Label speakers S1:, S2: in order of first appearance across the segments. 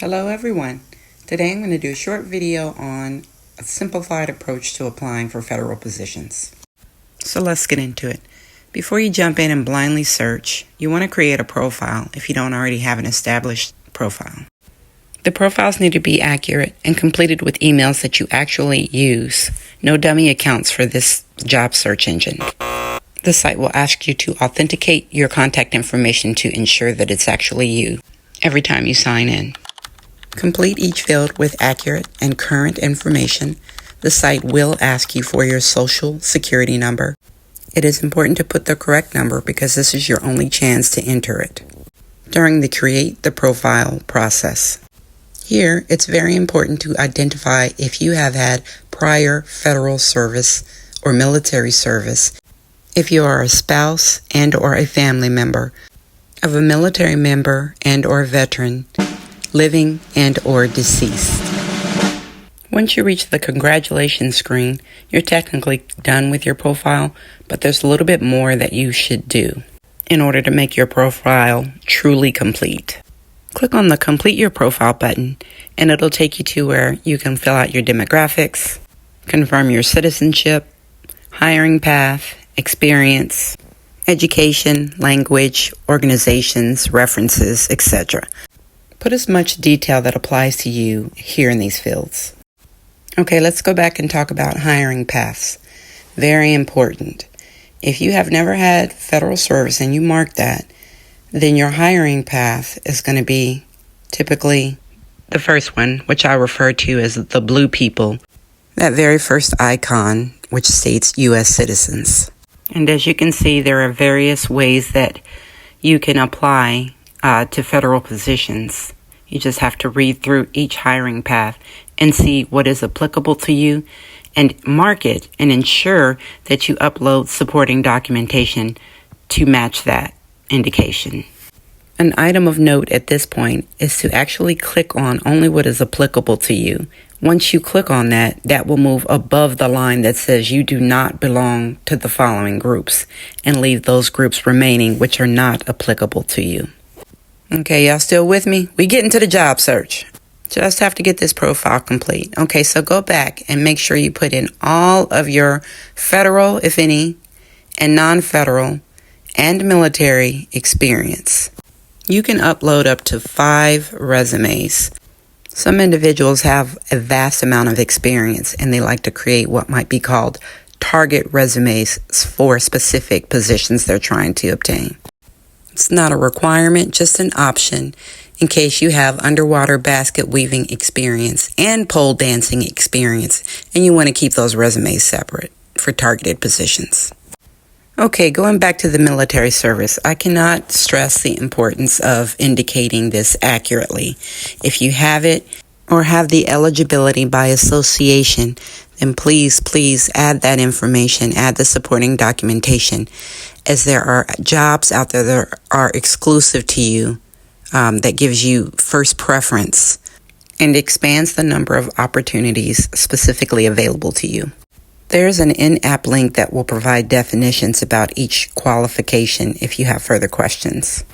S1: Hello everyone. Today I'm going to do a short video on a simplified approach to applying for federal positions. So let's get into it. Before you jump in and blindly search, you want to create a profile if you don't already have an established profile. The profiles need to be accurate and completed with emails that you actually use. No dummy accounts for this job search engine. The site will ask you to authenticate your contact information to ensure that it's actually you every time you sign in. Complete each field with accurate and current information. The site will ask you for your social security number. It is important to put the correct number because this is your only chance to enter it during the create the profile process. Here, it's very important to identify if you have had prior federal service or military service, if you are a spouse and or a family member of a military member and or veteran, living and or deceased. Once you reach the congratulations screen, you're technically done with your profile, but there's a little bit more that you should do in order to make your profile truly complete. Click on the Complete Your Profile button, and it'll take you to where you can fill out your demographics, confirm your citizenship, hiring path, experience, education, language, organizations, references, etc. Put as much detail that applies to you here in these fields. Okay, let's go back and talk about hiring paths. Very important. If you have never had federal service and you mark that, then your hiring path is going to be typically the first one, which I refer to as the blue people, that very first icon, which states U.S. citizens. And as you can see, there are various ways that you can apply to federal positions. You just have to read through each hiring path and see what is applicable to you and mark it and ensure that you upload supporting documentation to match that indication. An item of note at this point is to actually click on only what is applicable to you. Once you click on that, that will move above the line that says you do not belong to the following groups and leave those groups remaining which are not applicable to you. Okay, y'all still with me? We get into the job search. Just have to get this profile complete. Okay, so go back and make sure you put in all of your federal, if any, and non-federal and military experience. You can upload up to 5 resumes. Some individuals have a vast amount of experience and they like to create what might be called target resumes for specific positions they're trying to obtain. It's not a requirement, just an option in case you have underwater basket weaving experience and pole dancing experience and you want to keep those resumes separate for targeted positions. Okay, going back to the military service, I cannot stress the importance of indicating this accurately. If you have it or have the eligibility by association, then please add that information, add the supporting documentation, as there are jobs out there that are exclusive to you that gives you first preference and expands the number of opportunities specifically available to you. There's an in-app link that will provide definitions about each qualification if you have further questions.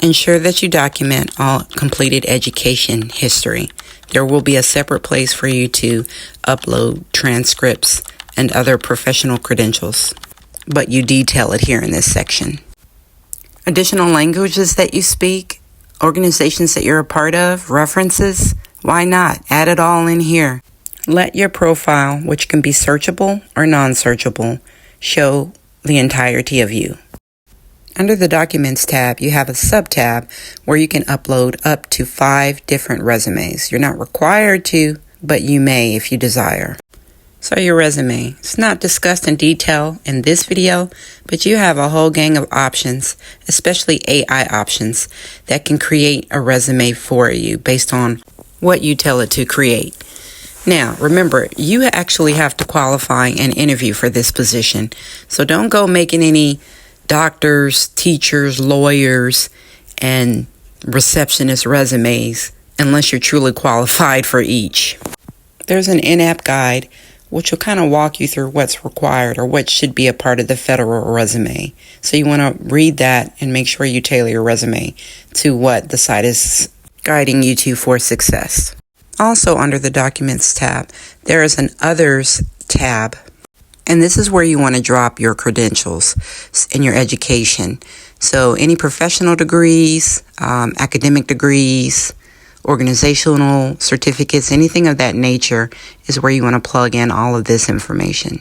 S1: Ensure that you document all completed education history. There will be a separate place for you to upload transcripts and other professional credentials, but you detail it here in this section. Additional languages that you speak, organizations that you're a part of, references, why not? Add it all in here. Let your profile, which can be searchable or non-searchable, show the entirety of you. Under the Documents tab, you have a sub-tab where you can upload up to 5 different resumes. You're not required to, but you may if you desire. So your resume, it's not discussed in detail in this video, but you have a whole gang of options, especially AI options, that can create a resume for you based on what you tell it to create. Now, remember, you actually have to qualify and interview for this position. So don't go making any doctors, teachers, lawyers, and receptionist resumes unless you're truly qualified for each. There's an in-app guide which will kind of walk you through what's required or what should be a part of the federal resume. So you want to read that and make sure you tailor your resume to what the site is guiding you for success. Also, under the Documents tab, there is an Others tab, and this is where you want to drop your credentials and your education. So any professional degrees, academic degrees, organizational certificates, anything of that nature is where you want to plug in all of this information.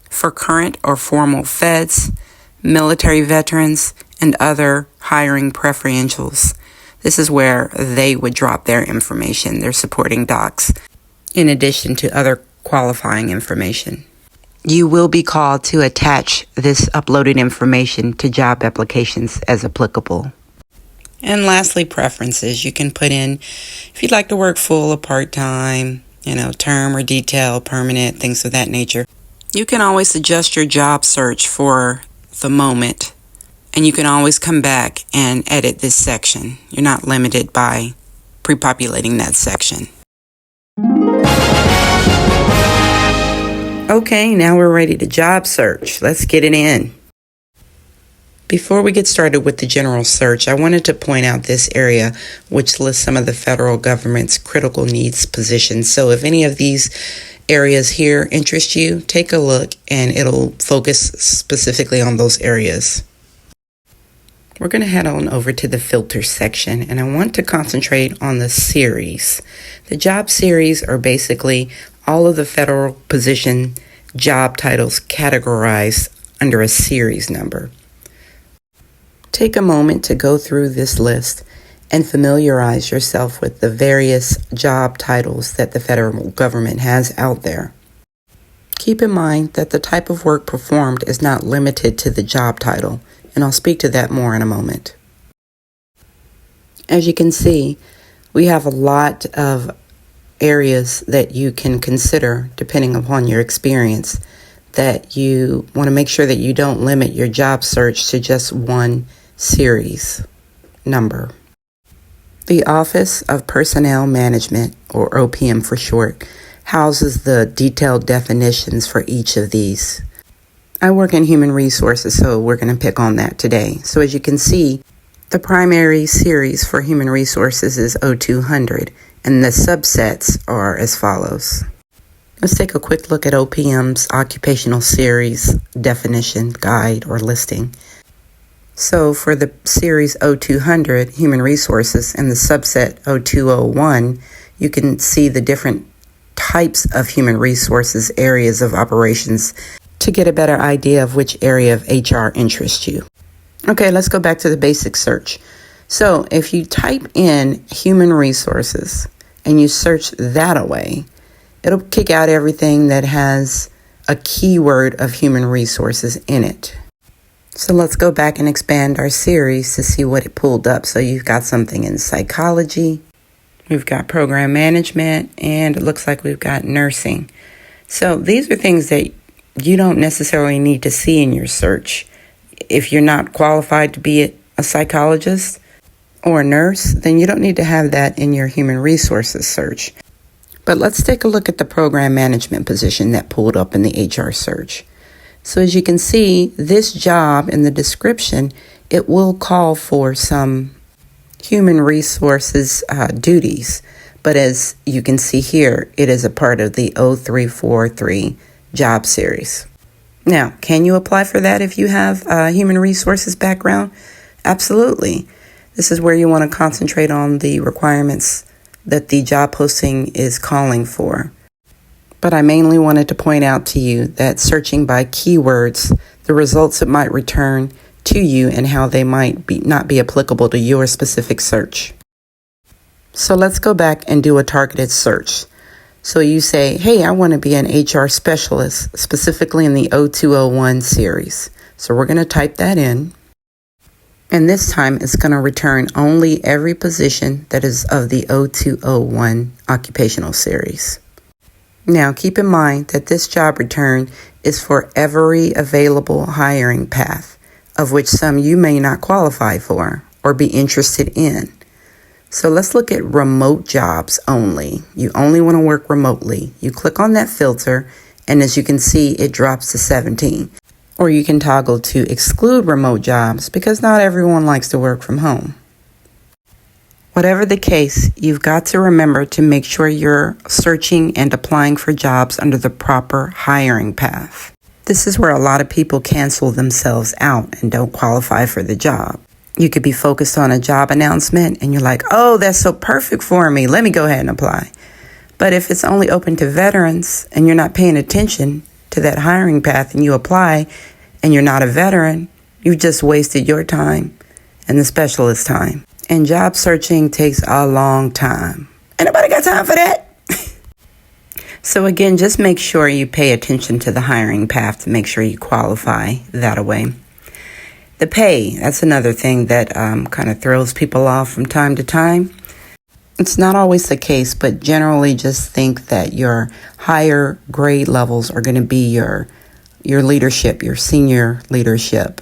S1: For current or formal feds, military veterans, and other hiring preferentials, this is where they would drop their information, their supporting docs, in addition to other qualifying information. You will be called to attach this uploaded information to job applications as applicable. And lastly, preferences. You can put in if you'd like to work full or part-time, term or detail, permanent, things of that nature. You can always adjust your job search for the moment, and you can always come back and edit this section. You're not limited by pre-populating that section. Okay, now we're ready to job search. Let's get it in. Before we get started with the general search, I wanted to point out this area which lists some of the federal government's critical needs positions. So if any of these areas here interest you, take a look and it'll focus specifically on those areas. We're going to head on over to the filter section, and I want to concentrate on the series. The job series are basically all of the federal position job titles categorized under a series number. Take a moment to go through this list and familiarize yourself with the various job titles that the federal government has out there. Keep in mind that the type of work performed is not limited to the job title, and I'll speak to that more in a moment. As you can see, we have a lot of areas that you can consider depending upon your experience, that you want to make sure that you don't limit your job search to just one series number. The Office of Personnel Management, or OPM for short, houses the detailed definitions for each of these. I work in human resources, so we're going to pick on that today. So as you can see, the primary series for human resources is O200, and the subsets are as follows. Let's take a quick look at OPM's occupational series definition, guide, or listing. So for the series O200, human resources, and the subset O201, you can see the different types of human resources areas of operations to get a better idea of which area of HR interests you. Okay, let's go back to the basic search. So if you type in human resources and you search that away, it'll kick out everything that has a keyword of human resources in it. So let's go back and expand our series to see what it pulled up. So you've got something in psychology, we've got program management, and it looks like we've got nursing. So these are things that you don't necessarily need to see in your search. If you're not qualified to be a psychologist or a nurse, then you don't need to have that in your human resources search. But let's take a look at the program management position that pulled up in the HR search. So as you can see, this job in the description, it will call for some human resources duties. But as you can see here, it is a part of the 0343 job series. Now, can you apply for that if you have a human resources background? Absolutely. This is where you want to concentrate on the requirements that the job posting is calling for. But I mainly wanted to point out to you that searching by keywords, the results it might return to you and how they might not be applicable to your specific search. So let's go back and do a targeted search. So you say, hey, I want to be an HR specialist, specifically in the O201 series. So we're going to type that in. And this time it's going to return only every position that is of the O201 occupational series. Now, keep in mind that this job return is for every available hiring path, of which some you may not qualify for or be interested in. So let's look at remote jobs only. You only want to work remotely. You click on that filter, and as you can see, it drops to 17. Or you can toggle to exclude remote jobs because not everyone likes to work from home. Whatever the case, you've got to remember to make sure you're searching and applying for jobs under the proper hiring path. This is where a lot of people cancel themselves out and don't qualify for the job. You could be focused on a job announcement and you're like, oh, that's so perfect for me. Let me go ahead and apply. But if it's only open to veterans and you're not paying attention to that hiring path and you apply and you're not a veteran, you've just wasted your time and the specialist's time. And job searching takes a long time. Anybody got time for that? So again, just make sure you pay attention to the hiring path to make sure you qualify that way. The pay, that's another thing that kind of throws people off from time to time. It's not always the case, but generally just think that your higher grade levels are going to be your leadership, your senior leadership,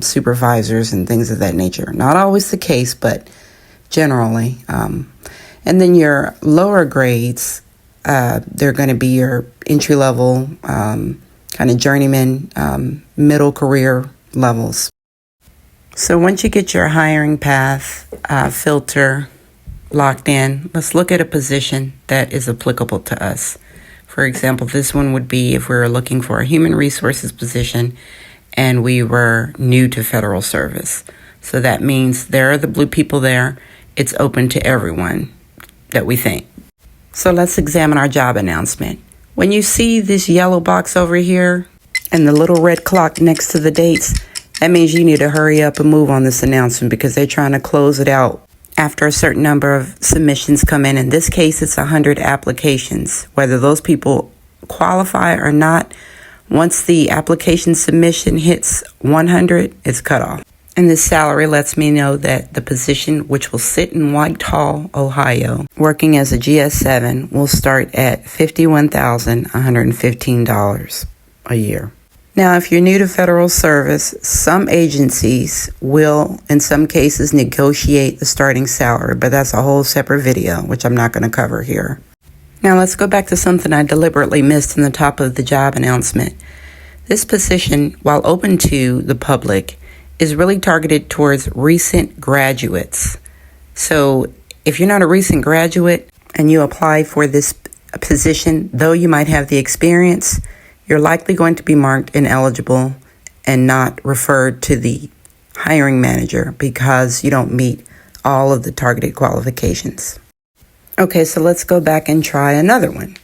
S1: supervisors and things of that nature. Not always the case, but generally. And then your lower grades, they're going to be your entry level, kind of journeyman, middle career levels. So once you get your hiring path filter locked in, let's look at a position that is applicable to us. For example, this one would be if we were looking for a human resources position and we were new to federal service. So that means there are the blue people there. It's open to everyone that we think. So let's examine our job announcement. When you see this yellow box over here and the little red clock next to the dates, that means you need to hurry up and move on this announcement because they're trying to close it out after a certain number of submissions come in. In this case, it's 100 applications. Whether those people qualify or not, once the application submission hits 100, it's cut off. And this salary lets me know that the position, which will sit in Whitehall, Ohio, working as a GS7, will start at $51,115 a year. Now, if you're new to federal service, some agencies will, in some cases, negotiate the starting salary, but that's a whole separate video, which I'm not going to cover here. Now, let's go back to something I deliberately missed in the top of the job announcement. This position, while open to the public, is really targeted towards recent graduates. So if you're not a recent graduate and you apply for this position, though you might have the experience, you're likely going to be marked ineligible and not referred to the hiring manager because you don't meet all of the targeted qualifications. Okay, so let's go back and try another one.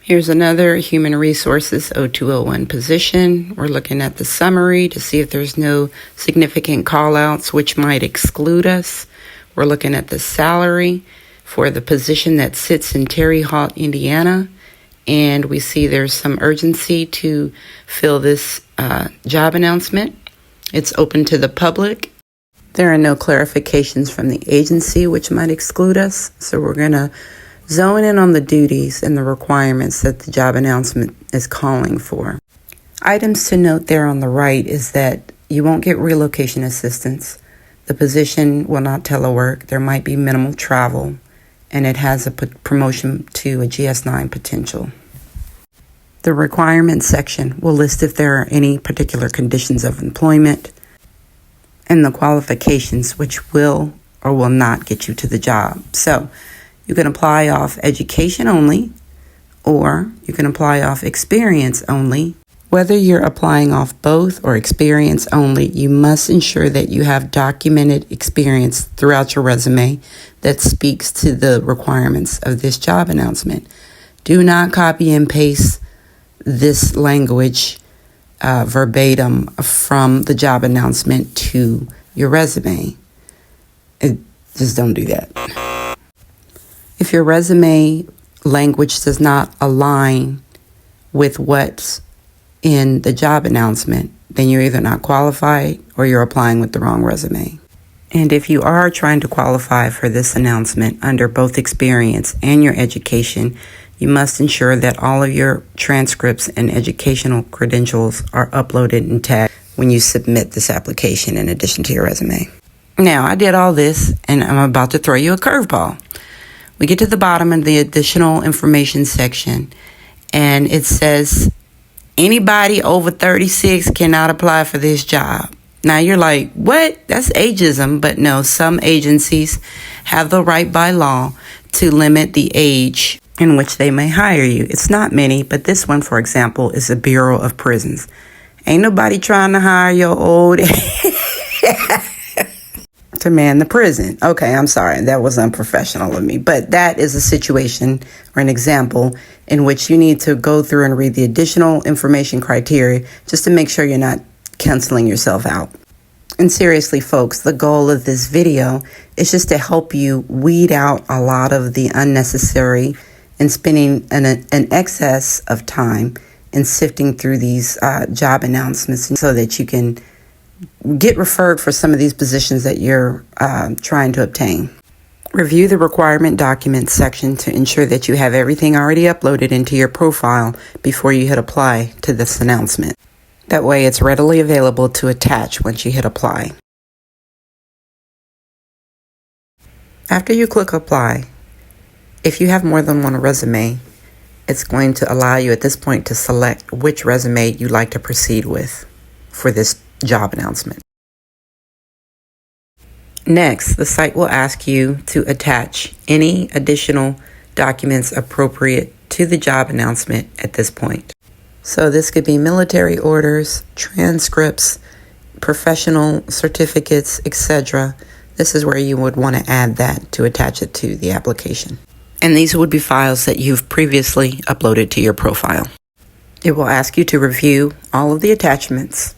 S1: Here's another Human Resources 0201 position. We're looking at the summary to see if there's no significant call-outs which might exclude us. We're looking at the salary for the position that sits in Terre Haute, Indiana. And we see there's some urgency to fill this job announcement. It's open to the public. There are no clarifications from the agency which might exclude us. So we're going to zone in on the duties and the requirements that the job announcement is calling for. Items to note there on the right is that you won't get relocation assistance. The position will not telework. There might be minimal travel, and it has a promotion to a GS9 potential. The requirements section will list if there are any particular conditions of employment and the qualifications which will or will not get you to the job. So you can apply off education only, or you can apply off experience only. Whether you're applying off both or experience only, you must ensure that you have documented experience throughout your resume that speaks to the requirements of this job announcement. Do not copy and paste this language verbatim from the job announcement to your resume. Just don't do that. If your resume language does not align with what's in the job announcement, then you're either not qualified or you're applying with the wrong resume. And if you are trying to qualify for this announcement under both experience and your education, you must ensure that all of your transcripts and educational credentials are uploaded and tagged when you submit this application in addition to your resume. Now, I did all this and I'm about to throw you a curveball. We get to the bottom of the additional information section and it says anybody over 36 cannot apply for this job. Now you're like, what? That's ageism. But no, some agencies have the right by law to limit the age in which they may hire you. It's not many, but this one, for example, is the Bureau of Prisons. Ain't nobody trying to hire your old to man the prison. Okay, I'm sorry. That was unprofessional of me. But that is a situation or an example in which you need to go through and read the additional information criteria just to make sure you're not canceling yourself out. And seriously, folks, the goal of this video is just to help you weed out a lot of the unnecessary and spending an excess of time in sifting through these job announcements so that you can get referred for some of these positions that you're trying to obtain. Review the requirement documents section to ensure that you have everything already uploaded into your profile before you hit apply to this announcement. That way it's readily available to attach once you hit apply. After you click apply, if you have more than one resume, it's going to allow you at this point to select which resume you'd like to proceed with for this job announcement. Next, the site will ask you to attach any additional documents appropriate to the job announcement at this point. So this could be military orders, transcripts, professional certificates, etc. This is where you would want to add that to attach it to the application. And these would be files that you've previously uploaded to your profile. It will ask you to review all of the attachments.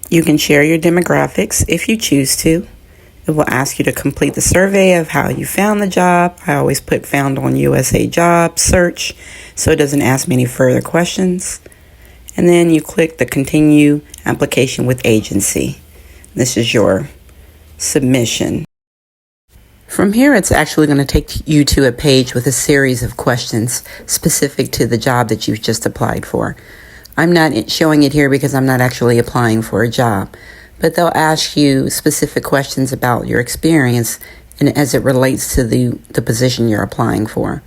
S1: You can share your demographics if you choose to. It will ask you to complete the survey of how you found the job. I always put found on USAJOBS search, so it doesn't ask me any further questions. And then you click the continue application with agency. This is your submission. From here, it's actually going to take you to a page with a series of questions specific to the job that you've just applied for. I'm not showing it here because I'm not actually applying for a job, but they'll ask you specific questions about your experience and as it relates to the position you're applying for.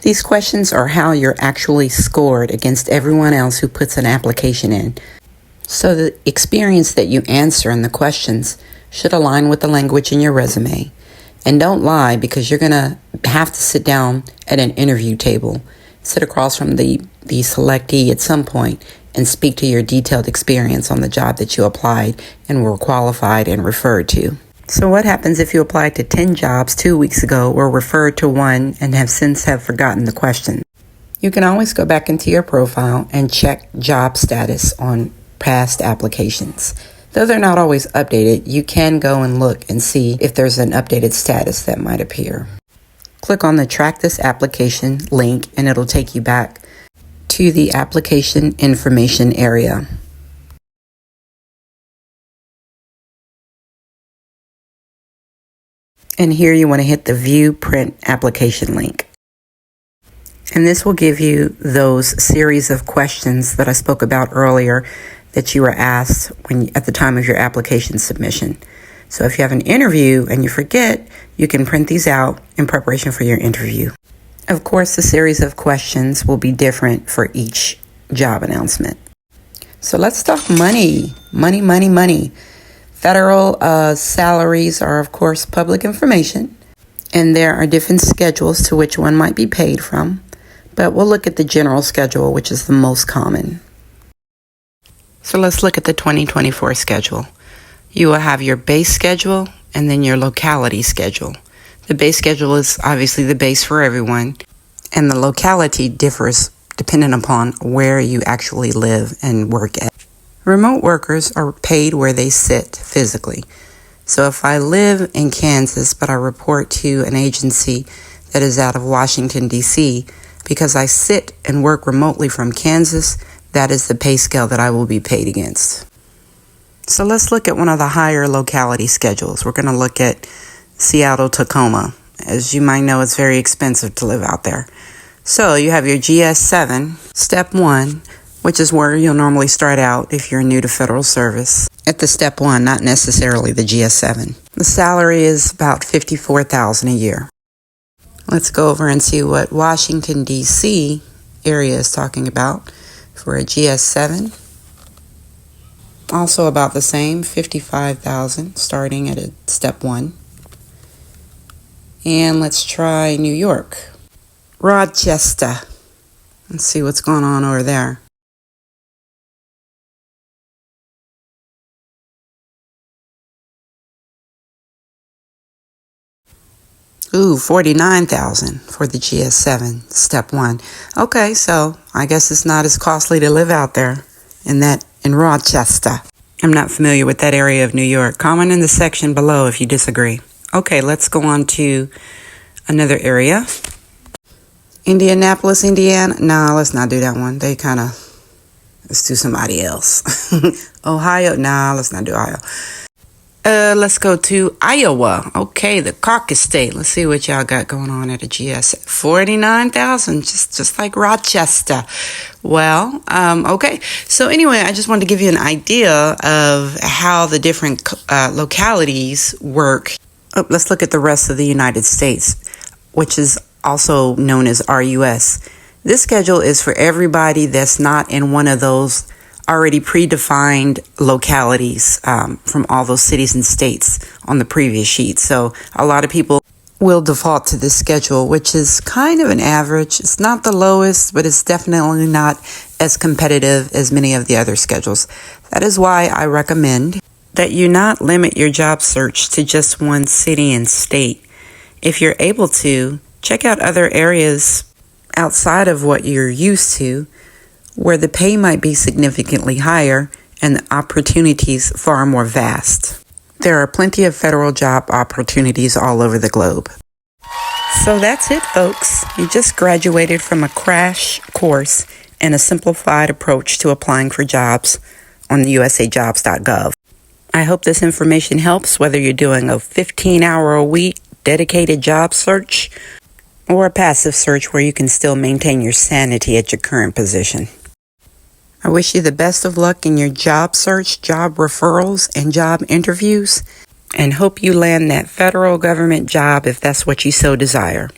S1: These questions are how you're actually scored against everyone else who puts an application in. So the experience that you answer in the questions should align with the language in your resume. And don't lie, because you're going to have to sit down at an interview table, sit across from the selectee at some point and speak to your detailed experience on the job that you applied and were qualified and referred to. So what happens if you applied to 10 jobs 2 weeks ago or referred to one and have since forgotten the question? You can always go back into your profile and check job status on past applications. Though they're not always updated, you can go and look and see if there's an updated status that might appear. Click on the Track This Application link and it'll take you back to the application information area. And here you want to hit the View Print Application link. And this will give you those series of questions that I spoke about earlier that you were asked at the time of your application submission. So if you have an interview and you forget, you can print these out in preparation for your interview. Of course, the series of questions will be different for each job announcement. So let's talk money. Money. Federal salaries are, of course, public information, and there are different schedules to which one might be paid from, but we'll look at the general schedule, which is the most common. So let's look at the 2024 schedule. You will have your base schedule and then your locality schedule. The base schedule is obviously the base for everyone, and the locality differs depending upon where you actually live and work at. Remote workers are paid where they sit physically. So if I live in Kansas, but I report to an agency that is out of Washington, D.C., because I sit and work remotely from Kansas, that is the pay scale that I will be paid against. So let's look at one of the higher locality schedules. We're going to look at Seattle, Tacoma. As you might know, it's very expensive to live out there. So you have your GS7, Step 1, which is where you'll normally start out if you're new to federal service. At the Step 1, not necessarily the GS7. The salary is about $54,000 a year. Let's go over and see what Washington, D.C. area is talking about for a GS7. Also about the same, 55,000 starting at a step 1. And let's try New York. Rochester. Let's see what's going on over there. Ooh, 49,000 for the GS7, step 1. Okay, so I guess it's not as costly to live out there in Rochester. I'm not familiar with that area of New York. Comment in the section below if you disagree. Okay, let's go on to another area. Indianapolis, Indiana. No, let's not do that one. Let's do somebody else. Ohio. No, let's not do Ohio. Let's go to Iowa. Okay, the caucus state. Let's see what y'all got going on at a GS. 49,000, just like Rochester. Well, okay. So anyway, I just wanted to give you an idea of how the different localities work. Let's look at the rest of the United States, which is also known as RUS. This schedule is for everybody that's not in one of those already predefined localities from all those cities and states on the previous sheet. So a lot of people will default to this schedule, which is kind of an average. It's not the lowest, but it's definitely not as competitive as many of the other schedules. That is why I recommend that you not limit your job search to just one city and state. If you're able to, check out other areas outside of what you're used to, where the pay might be significantly higher and the opportunities far more vast. There are plenty of federal job opportunities all over the globe. So that's it, folks. You just graduated from a crash course in a simplified approach to applying for jobs on the USAJOBS.gov. I hope this information helps, whether you're doing a 15-hour-a-week dedicated job search or a passive search where you can still maintain your sanity at your current position. I wish you the best of luck in your job search, job referrals, and job interviews, and hope you land that federal government job if that's what you so desire.